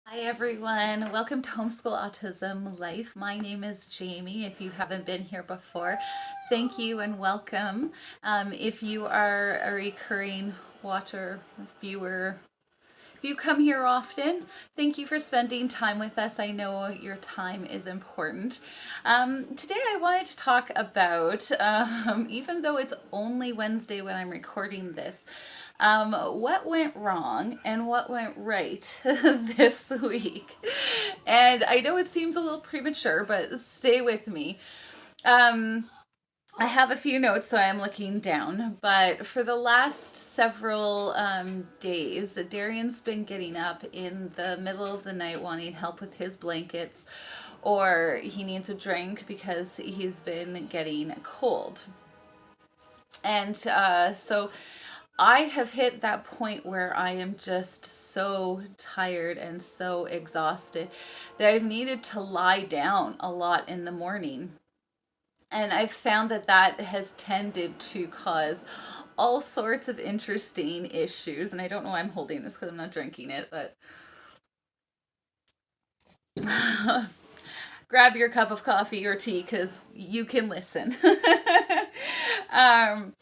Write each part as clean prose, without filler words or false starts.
Hi everyone, welcome to Homeschool Autism Life. My name is Jamie. If you haven't been here before, thank you and welcome. If you are a recurring watcher, viewer, if you come here often, thank you for spending time with us. I know your time is important. Today I wanted to talk about, even though it's only Wednesday when I'm recording this, what went wrong and what went right this week. And I know it seems a little premature, but stay with me. Um, I have a few notes, so I'm looking down. But for the last several days, Darian's been getting up in the middle of the night wanting help with his blankets, or he needs a drink because he's been getting cold. And so I have hit that point where I am just so tired and so exhausted that I've needed to lie down a lot in the morning. And I've found that that has tended to cause all sorts of interesting issues. And I don't know why I'm holding this because I'm not drinking it, but grab your cup of coffee or tea because you can listen. um,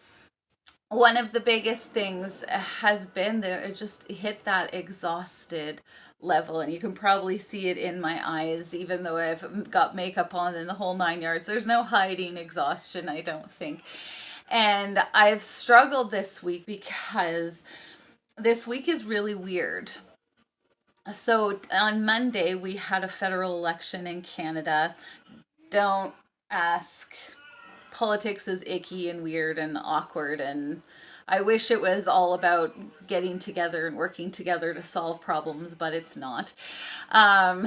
One of the biggest things has been that it just hit that exhausted level, and you can probably see it in my eyes, even though I've got makeup on and the whole 9 yards. There's no hiding exhaustion, I don't think. And I've struggled this week because this week is really weird. So on Monday, we had a federal election in Canada. Don't ask. Politics is icky and weird and awkward, and I wish it was all about getting together and working together to solve problems, but it's not. Um,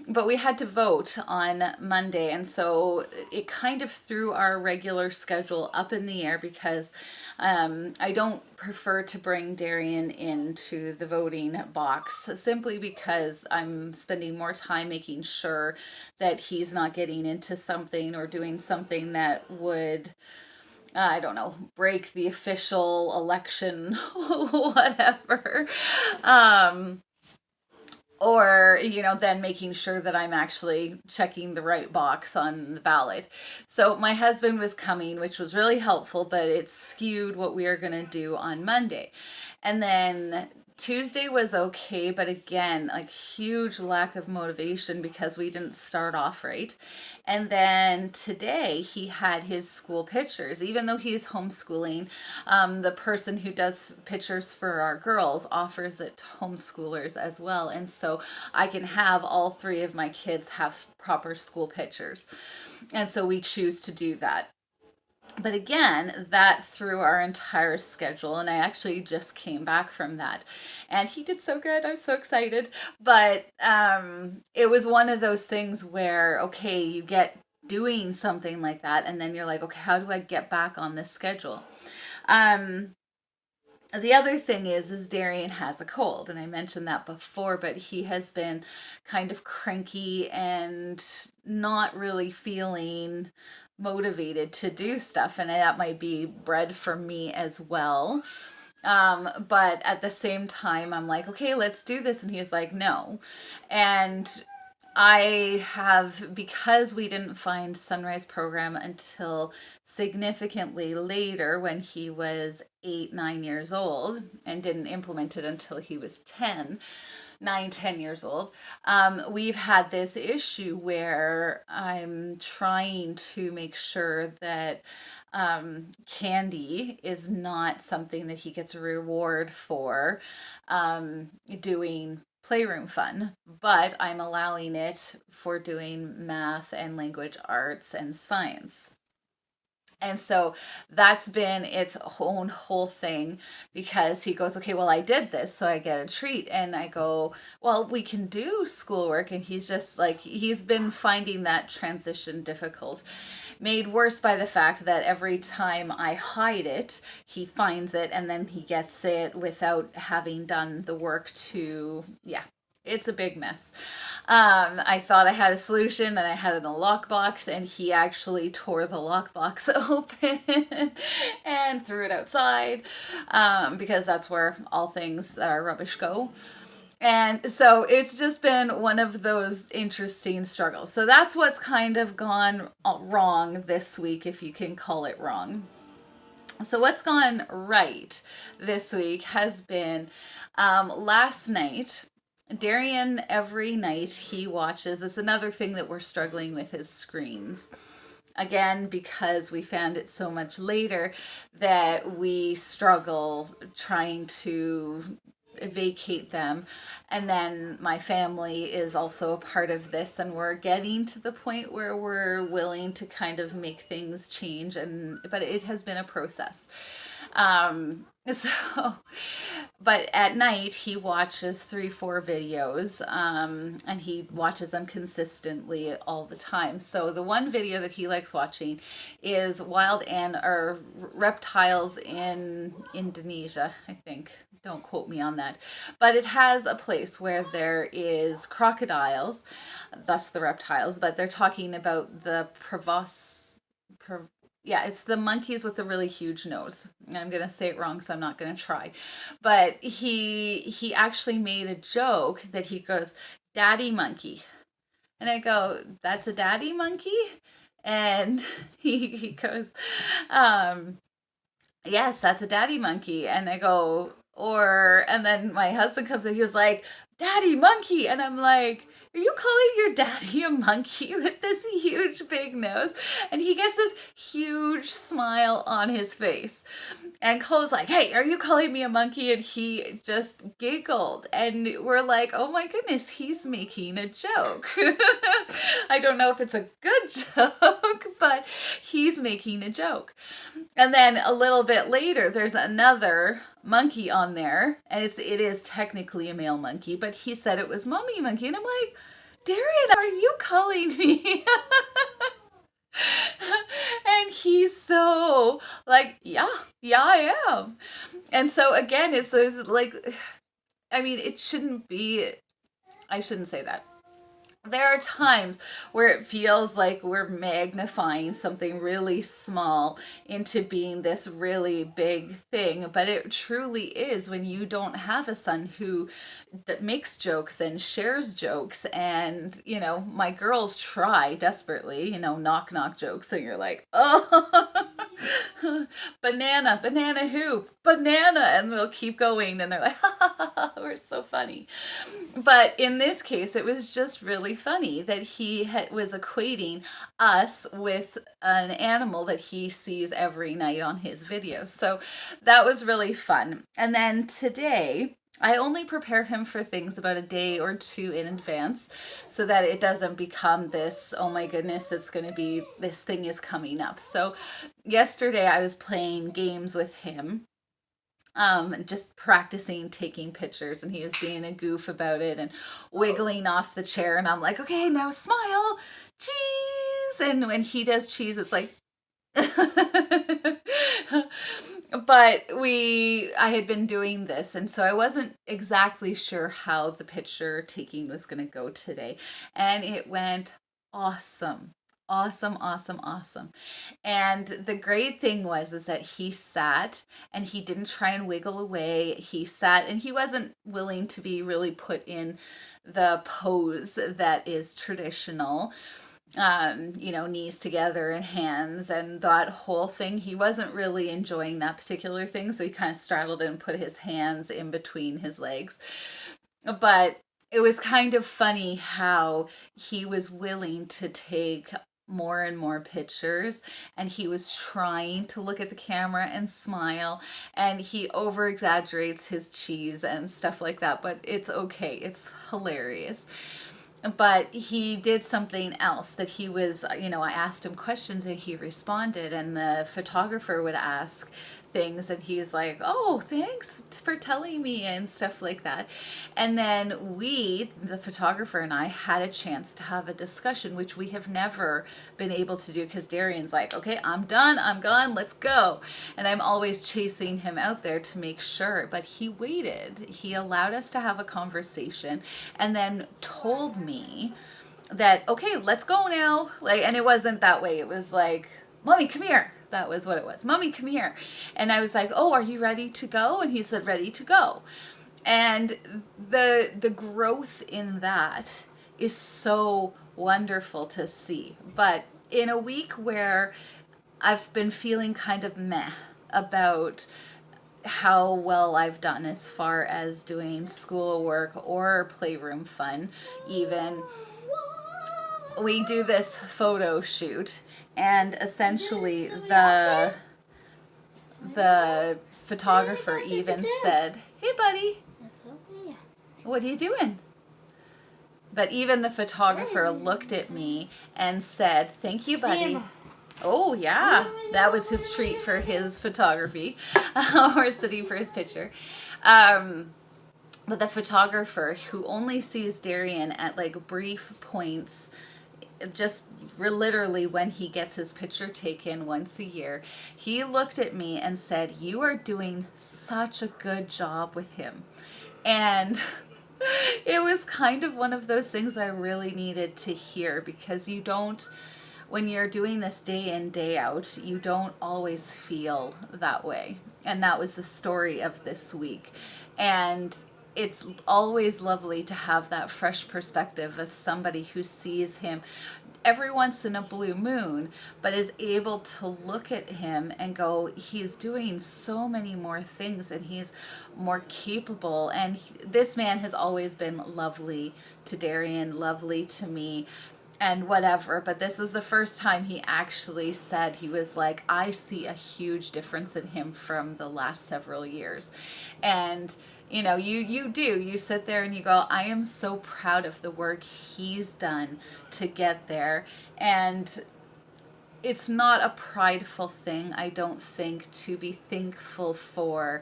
but we had to vote on Monday, and so it kind of threw our regular schedule up in the air because I don't prefer to bring Darian into the voting box simply because I'm spending more time making sure that he's not getting into something or doing something that would, I don't know, break the official election, whatever. Um, or, then making sure that I'm actually checking the right box on the ballot. So my husband was coming, which was really helpful, but it skewed what we are going to do on Monday. And then Tuesday was okay, but again, like huge lack of motivation because we didn't start off right. And then today he had his school pictures. Even though he's homeschooling, the person who does pictures for our girls offers it to homeschoolers as well. And so I can have all three of my kids have proper school pictures. And so we choose to do that. But again, that threw our entire schedule, and I actually just came back from that, and he did so good. I'm so excited. But it was one of those things where, okay, you get doing something like that, and then you're like, okay, how do I get back on this schedule? Um, the other thing is Darian has a cold, and I mentioned that before, but he has been kind of cranky and not really feeling motivated to do stuff, and that might be bread for me as well. But at the same time, I'm like, okay, let's do this, and he's like, no. And I have, because we didn't find Sunrise program until significantly later when he was 8, 9 years old, and didn't implement it until he was 10 years old. We've had this issue where I'm trying to make sure that candy is not something that he gets a reward for doing playroom fun, but I'm allowing it for doing math and language arts and science. And so that's been its own whole thing because he goes, okay, well, I did this, so I get a treat. And I go, well, we can do schoolwork. And he's just like, he's been finding that transition difficult, made worse by the fact that every time I hide it, he finds it and then he gets it without having done the work to, yeah, it's a big mess. I thought I had a solution and I had it in a lockbox, and he actually tore the lockbox open and threw it outside because that's where all things that are rubbish go. And so it's just been one of those interesting struggles. So that's what's kind of gone wrong this week, if you can call it wrong. So what's gone right this week has been last night. Darian, every night he watches. It's another thing that we're struggling with is screens. Again, because we found it so much later that we struggle trying to vacate them. And then my family is also a part of this, and we're getting to the point where we're willing to kind of make things change, and but it has been a process. So, but at night he watches 3, 4 videos, and he watches them consistently all the time. So the one video that he likes watching is wild or reptiles in Indonesia, I think. Don't quote me on that. But it has a place where there is crocodiles, thus the reptiles, but they're talking about the Proboscis. Yeah, it's the monkeys with the really huge nose. I'm gonna say it wrong, so I'm not gonna try. But he actually made a joke that he goes, "Daddy monkey," and I go, "That's a daddy monkey," and he goes, "Yes, that's a daddy monkey," and I go, and then my husband comes in, he was like, "Daddy monkey," and I'm like, "Are you calling your daddy a monkey with this huge big nose?" And he gets this huge smile on his face. And Cole's like, "Hey, are you calling me a monkey?" And he just giggled. And we're like, oh my goodness, he's making a joke. I don't know if it's a good joke, but he's making a joke. And then a little bit later, there's another monkey on there, and it is technically a male monkey, but he said it was mommy monkey, and I'm like, "Darian, are you calling me?" And he's so like, yeah, I am. And so again, it's those like, I mean, it shouldn't be. I shouldn't say that. There are times where it feels like we're magnifying something really small into being this really big thing, but it truly is when you don't have a son who makes jokes and shares jokes. And my girls try desperately, knock knock jokes, and you're like, oh, banana who, banana, and they'll keep going, and they're like, we're so funny. But in this case, it was just really funny that he was equating us with an animal that he sees every night on his videos. So that was really fun. And then today, I only prepare him for things about a day or two in advance so that it doesn't become this, oh my goodness, it's going to be, this thing is coming up. So yesterday I was playing games with him, just practicing taking pictures, and he was being a goof about it and wiggling off the chair, and I'm like, okay, now smile, cheese. And when he does cheese, it's like but I had been doing this, and so I wasn't exactly sure how the picture taking was going to go today, and it went awesome. Awesome. And the great thing is that he sat and he didn't try and wiggle away. He sat, and he wasn't willing to be really put in the pose that is traditional, knees together and hands and that whole thing. He wasn't really enjoying that particular thing, so he kind of straddled and put his hands in between his legs. But it was kind of funny how he was willing to take more and more pictures, and he was trying to look at the camera and smile, and he over exaggerates his cheese and stuff like that, but it's okay, it's hilarious. But he did something else that he was, I asked him questions and he responded, and the photographer would ask things and he's like, "Oh, thanks for telling me," and stuff like that. And then the photographer and I, had a chance to have a discussion, which we have never been able to do, because Darian's like, "Okay, I'm done, I'm gone, let's go," and I'm always chasing him out there to make sure. But he waited, he allowed us to have a conversation, and then told me that, "Okay, let's go now," and it wasn't that way. It was like, "Mommy, come here." That was what it was. "Mommy, come here." And I was like, "Oh, are you ready to go?" And he said, "Ready to go." And the growth in that is so wonderful to see. But in a week where I've been feeling kind of meh about how well I've done as far as doing schoolwork or playroom fun, even, we do this photo shoot, and essentially the photographer even said, "Hey buddy, what are you doing?" But even the photographer looked at me and said, "Thank you, buddy." Oh, yeah. That was his treat for his photography, or sitting for his picture. But the photographer, who only sees Darian at like brief points, just literally when he gets his picture taken once a year, he looked at me and said, "You are doing such a good job with him." And it was kind of one of those things I really needed to hear, because you don't, when you're doing this day in, day out, you don't always feel that way. And that was the story of this week. And it's always lovely to have that fresh perspective of somebody who sees him every once in a blue moon, but is able to look at him and go, he's doing so many more things and he's more capable. And this man has always been lovely to Darian, lovely to me, and whatever. But this was the first time he actually said, he was like, "I see a huge difference in him from the last several years." And you know, you sit there and you go, "I am so proud of the work he's done to get there." And it's not a prideful thing, I don't think, to be thankful for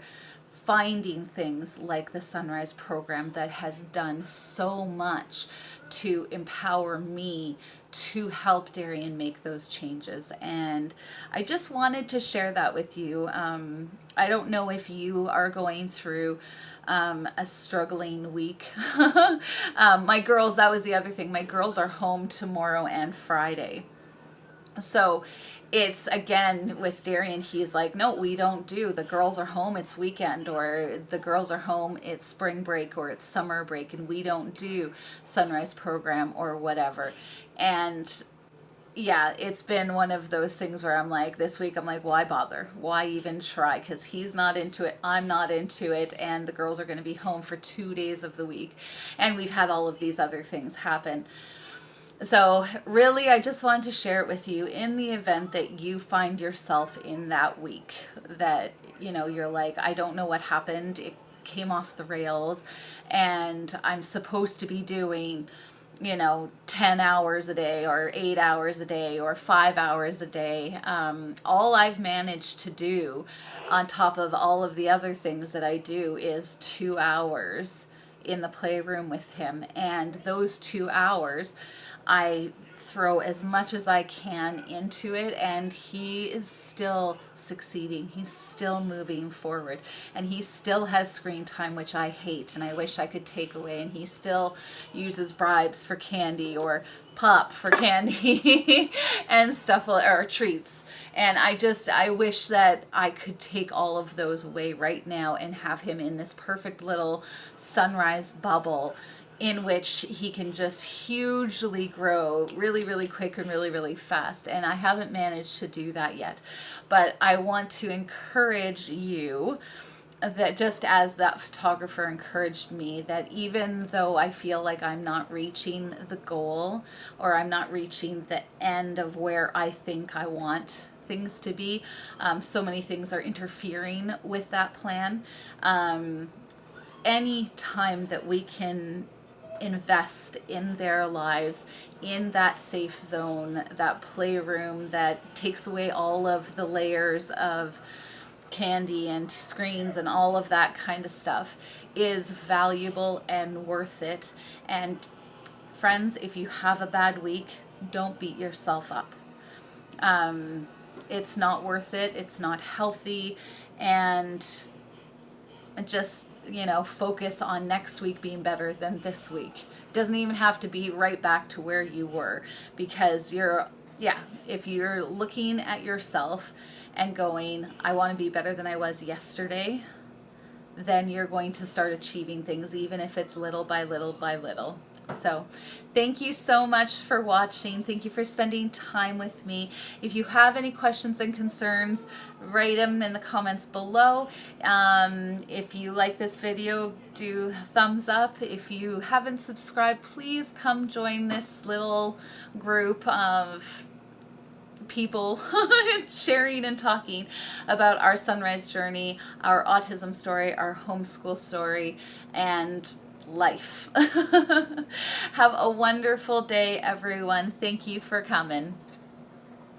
finding things like the Sunrise program that has done so much to empower me to help Darian make those changes. And I just wanted to share that with you. I don't know if you are going through a struggling week. My girls, that was the other thing. My girls are home tomorrow and Friday. So it's, again, with Darian, he's like, "No, we don't do, the girls are home, it's weekend," or "The girls are home, it's spring break," or "It's summer break, and we don't do Sunrise program," or whatever. And yeah, it's been one of those things where I'm like, this week, I'm like, why bother? Why even try? Because he's not into it, I'm not into it, and the girls are going to be home for 2 days of the week. And we've had all of these other things happen. So really, I just wanted to share it with you in the event that you find yourself in that week that, you know, you're like, "I don't know what happened. It came off the rails and I'm supposed to be doing, 10 hours a day or 8 hours a day or 5 hours a day." All I've managed to do on top of all of the other things that I do is 2 hours in the playroom with him. And those 2 hours, I throw as much as I can into it, and he is still succeeding. He's still moving forward, and he still has screen time, which I hate and I wish I could take away. And he still uses bribes for candy or pop for candy and stuff, or treats. And I wish that I could take all of those away right now and have him in this perfect little sunrise bubble in which he can just hugely grow really, really quick and really, really fast. And I haven't managed to do that yet. But I want to encourage you that, just as that photographer encouraged me, that even though I feel like I'm not reaching the goal, or I'm not reaching the end of where I think I want things to be, so many things are interfering with that plan. Any time that we can invest in their lives, in that safe zone, that playroom that takes away all of the layers of candy and screens and all of that kind of stuff, is valuable and worth it. And friends, if you have a bad week, don't beat yourself up. It's not worth it. It's not healthy. And just, focus on next week being better than this week. Doesn't even have to be right back to where you were, because if you're looking at yourself and going, "I want to be better than I was yesterday," then you're going to start achieving things, even if it's little by little by little. So thank you so much for watching. Thank you for spending time with me. If you have any questions and concerns, write them in the comments below. If you like this video, do thumbs up. If you haven't subscribed, please come join this little group of people sharing and talking about our sunrise journey, our autism story, our homeschool story, and life. Have a wonderful day, everyone. Thank you for coming.